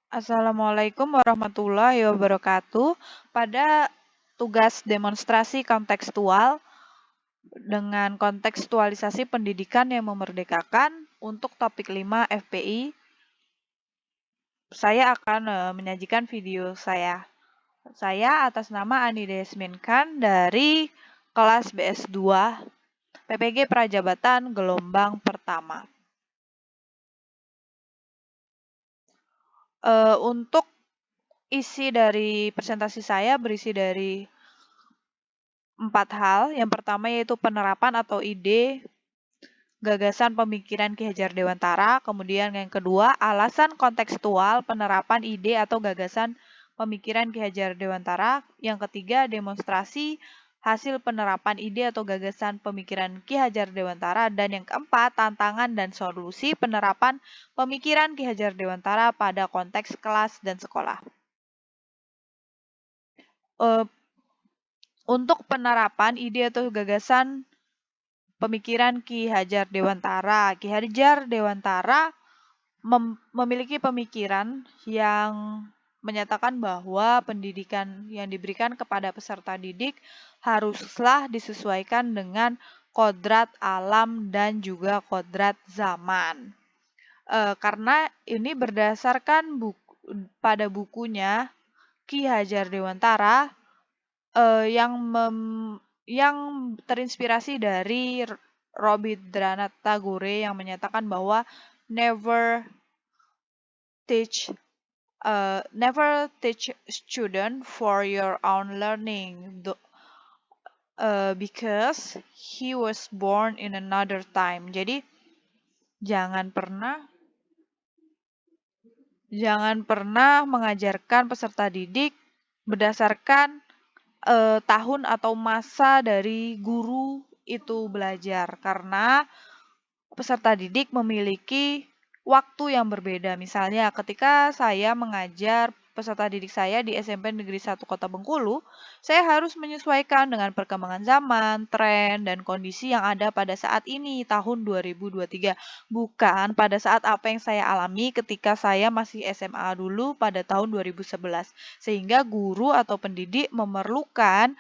Assalamualaikum warahmatullahi wabarakatuh. Pada tugas demonstrasi kontekstual dengan kontekstualisasi pendidikan yang memerdekakan untuk topik 5 FPI, saya akan menyajikan video saya. Saya atas nama Ani Desmin Khan dari kelas BS2 PPG Prajabatan gelombang pertama. Untuk isi dari presentasi saya berisi dari 4 hal. Yang pertama yaitu penerapan atau ide gagasan pemikiran Ki Hajar Dewantara. Kemudian yang kedua, alasan kontekstual penerapan ide atau gagasan pemikiran Ki Hajar Dewantara. Yang ketiga, demonstrasi hasil penerapan ide atau gagasan pemikiran Ki Hajar Dewantara. Dan yang keempat, tantangan dan solusi penerapan pemikiran Ki Hajar Dewantara pada konteks kelas dan sekolah. Untuk penerapan ide atau gagasan pemikiran Ki Hajar Dewantara. Ki Hajar Dewantara memiliki pemikiran yang menyatakan bahwa pendidikan yang diberikan kepada peserta didik haruslah disesuaikan dengan kodrat alam dan juga kodrat zaman. Karena ini berdasarkan pada bukunya Ki Hajar Dewantara yang terinspirasi dari Rabindranath Tagore yang menyatakan bahwa never teach student for your own learning because he was born in another time. Jadi jangan pernah mengajarkan peserta didik berdasarkan tahun atau masa dari guru itu belajar, karena peserta didik memiliki waktu yang berbeda. Misalnya ketika saya mengajar peserta didik saya di SMP Negeri 1 Kota Bengkulu, saya harus menyesuaikan dengan perkembangan zaman, tren, dan kondisi yang ada pada saat ini, tahun 2023. Bukan pada saat apa yang saya alami ketika saya masih SMA dulu pada tahun 2011. Sehingga guru atau pendidik memerlukan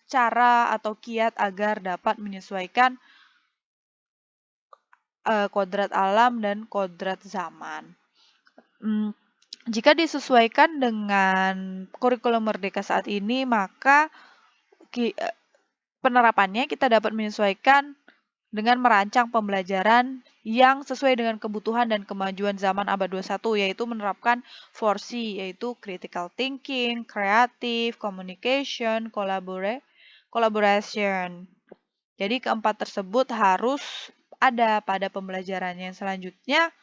cara atau kiat agar dapat menyesuaikan kodrat alam dan kodrat zaman. Jika disesuaikan dengan kurikulum Merdeka saat ini, maka penerapannya kita dapat menyesuaikan dengan merancang pembelajaran yang sesuai dengan kebutuhan dan kemajuan zaman abad 21, yaitu menerapkan 4C, yaitu critical thinking, creative, communication, collaboration. Jadi keempat tersebut harus ada pada pembelajarannya. Selanjutnya,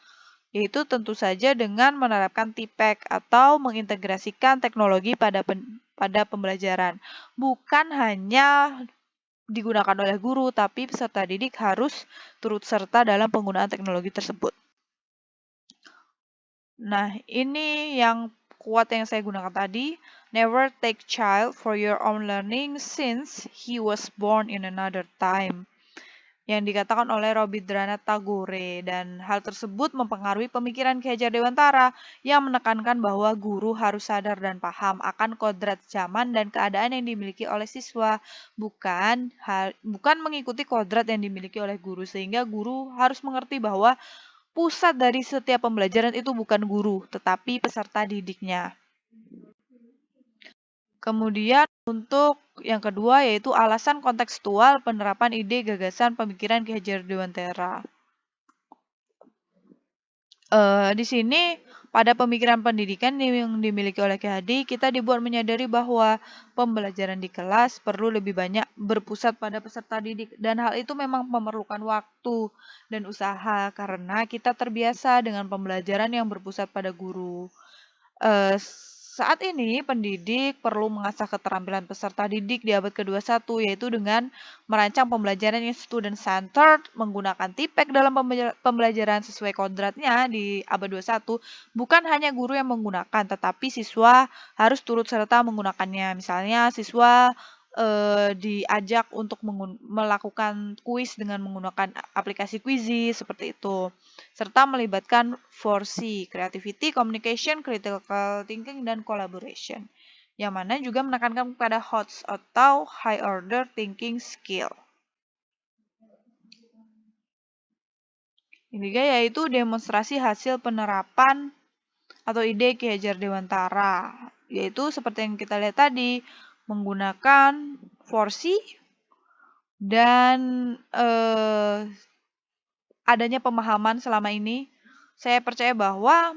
yaitu tentu saja dengan menerapkan TPEK atau mengintegrasikan teknologi pada pembelajaran. Bukan hanya digunakan oleh guru, tapi peserta didik harus turut serta dalam penggunaan teknologi tersebut. Nah, ini yang quote yang saya gunakan tadi. Never take child for your own learning since he was born in another time, yang dikatakan oleh Rabindranath Tagore, dan hal tersebut mempengaruhi pemikiran Ki Hajar Dewantara yang menekankan bahwa guru harus sadar dan paham akan kodrat zaman dan keadaan yang dimiliki oleh siswa, bukan mengikuti kodrat yang dimiliki oleh guru, sehingga guru harus mengerti bahwa pusat dari setiap pembelajaran itu bukan guru, tetapi peserta didiknya. Kemudian untuk yang kedua yaitu alasan kontekstual penerapan ide gagasan pemikiran Ki Hajar Dewantara. Di sini pada pemikiran pendidikan yang dimiliki oleh Ki Hadi, kita dibuat menyadari bahwa pembelajaran di kelas perlu lebih banyak berpusat pada peserta didik, dan hal itu memang memerlukan waktu dan usaha karena kita terbiasa dengan pembelajaran yang berpusat pada guru. Saat ini pendidik perlu mengasah keterampilan peserta didik di abad ke-21, yaitu dengan merancang pembelajaran yang student-centered, menggunakan TPEK dalam pembelajaran sesuai kodratnya di abad 21. Bukan hanya guru yang menggunakan, tetapi siswa harus turut serta menggunakannya. Misalnya siswa diajak untuk melakukan kuis dengan menggunakan aplikasi Quizizz seperti itu. Serta melibatkan 4C, creativity, communication, critical thinking, dan collaboration. Yang mana juga menekankan kepada HOTS atau high order thinking skill. Ini juga yaitu demonstrasi hasil penerapan atau ide Ki Hajar Dewantara, yaitu seperti yang kita lihat tadi, menggunakan 4C dan adanya pemahaman selama ini. Saya percaya bahwa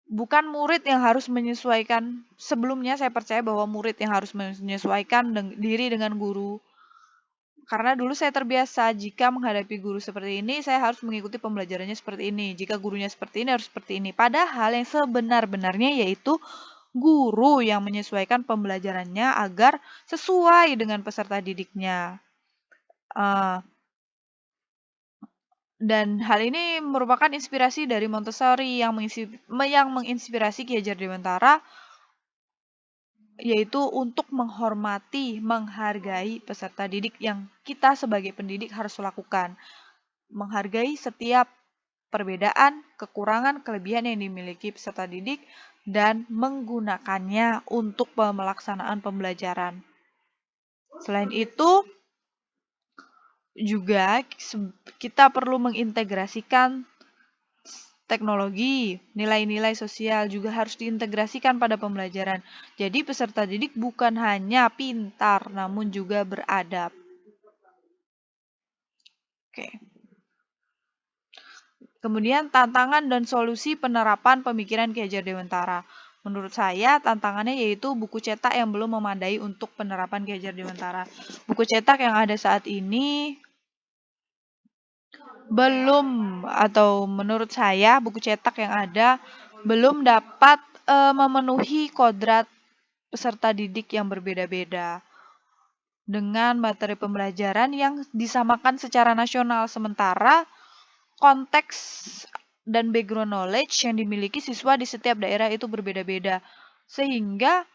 bukan murid yang harus menyesuaikan, sebelumnya saya percaya bahwa murid yang harus menyesuaikan diri dengan guru. Karena dulu saya terbiasa jika menghadapi guru seperti ini, saya harus mengikuti pembelajarannya seperti ini. Jika gurunya seperti ini, harus seperti ini. Padahal yang sebenar-benarnya yaitu guru yang menyesuaikan pembelajarannya agar sesuai dengan peserta didiknya. Dan hal ini merupakan inspirasi dari Montessori yang menginspirasi Ki Hajar Dewantara, yaitu untuk menghormati, menghargai peserta didik yang kita sebagai pendidik harus lakukan. Menghargai setiap perbedaan, kekurangan, kelebihan yang dimiliki peserta didik, dan menggunakannya untuk pelaksanaan pembelajaran. Selain itu, juga kita perlu mengintegrasikan teknologi, nilai-nilai sosial juga harus diintegrasikan pada pembelajaran. Jadi peserta didik bukan hanya pintar, namun juga beradab. Oke. Kemudian tantangan dan solusi penerapan pemikiran Ki Hajar Dewantara. Menurut saya tantangannya yaitu buku cetak yang belum memadai untuk penerapan Ki Hajar Dewantara. Buku cetak yang ada saat ini belum, atau menurut saya buku cetak yang ada belum dapat memenuhi kodrat peserta didik yang berbeda-beda dengan materi pembelajaran yang disamakan secara nasional, sementara konteks dan background knowledge yang dimiliki siswa di setiap daerah itu berbeda-beda, sehingga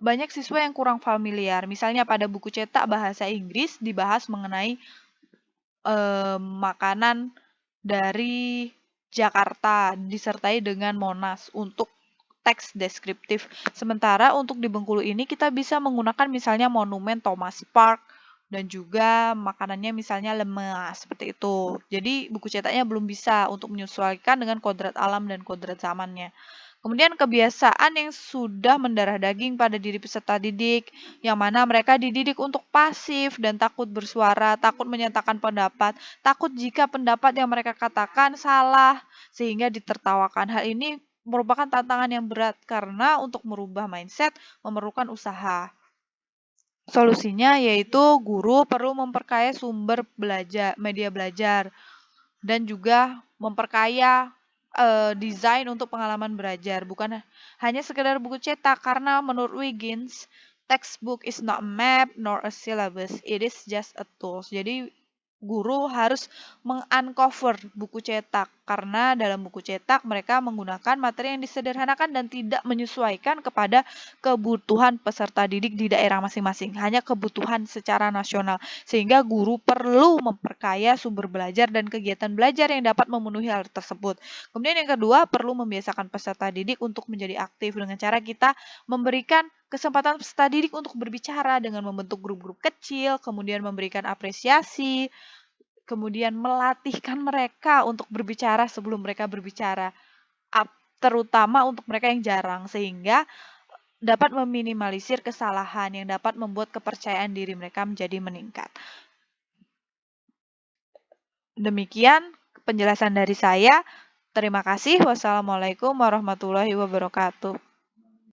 banyak siswa yang kurang familiar. Misalnya pada buku cetak bahasa Inggris dibahas mengenai makanan dari Jakarta disertai dengan Monas untuk teks deskriptif. Sementara untuk di Bengkulu ini kita bisa menggunakan misalnya monumen Thomas Park dan juga makanannya misalnya lemas seperti itu. Jadi buku cetaknya belum bisa untuk menyesuaikan dengan kodrat alam dan kodrat zamannya. Kemudian kebiasaan yang sudah mendarah daging pada diri peserta didik, yang mana mereka dididik untuk pasif dan takut bersuara, takut menyatakan pendapat, takut jika pendapat yang mereka katakan salah, sehingga ditertawakan. Hal ini merupakan tantangan yang berat karena untuk merubah mindset memerlukan usaha. Solusinya yaitu guru perlu memperkaya sumber media belajar, dan juga memperkaya desain untuk pengalaman belajar, bukan hanya sekedar buku cetak, karena menurut Wiggins, textbook is not a map nor a syllabus, it is just a tool. Jadi guru harus meng-uncover buku cetak, karena dalam buku cetak mereka menggunakan materi yang disederhanakan dan tidak menyesuaikan kepada kebutuhan peserta didik di daerah masing-masing, hanya kebutuhan secara nasional, sehingga guru perlu memperkaya sumber belajar dan kegiatan belajar yang dapat memenuhi hal tersebut. Kemudian yang kedua, perlu membiasakan peserta didik untuk menjadi aktif dengan cara kita memberikan kesempatan peserta didik untuk berbicara dengan membentuk grup-grup kecil, kemudian memberikan apresiasi, kemudian melatihkan mereka untuk berbicara sebelum mereka berbicara, terutama untuk mereka yang jarang, sehingga dapat meminimalisir kesalahan yang dapat membuat kepercayaan diri mereka menjadi meningkat. Demikian penjelasan dari saya. Terima kasih. Wassalamualaikum warahmatullahi wabarakatuh.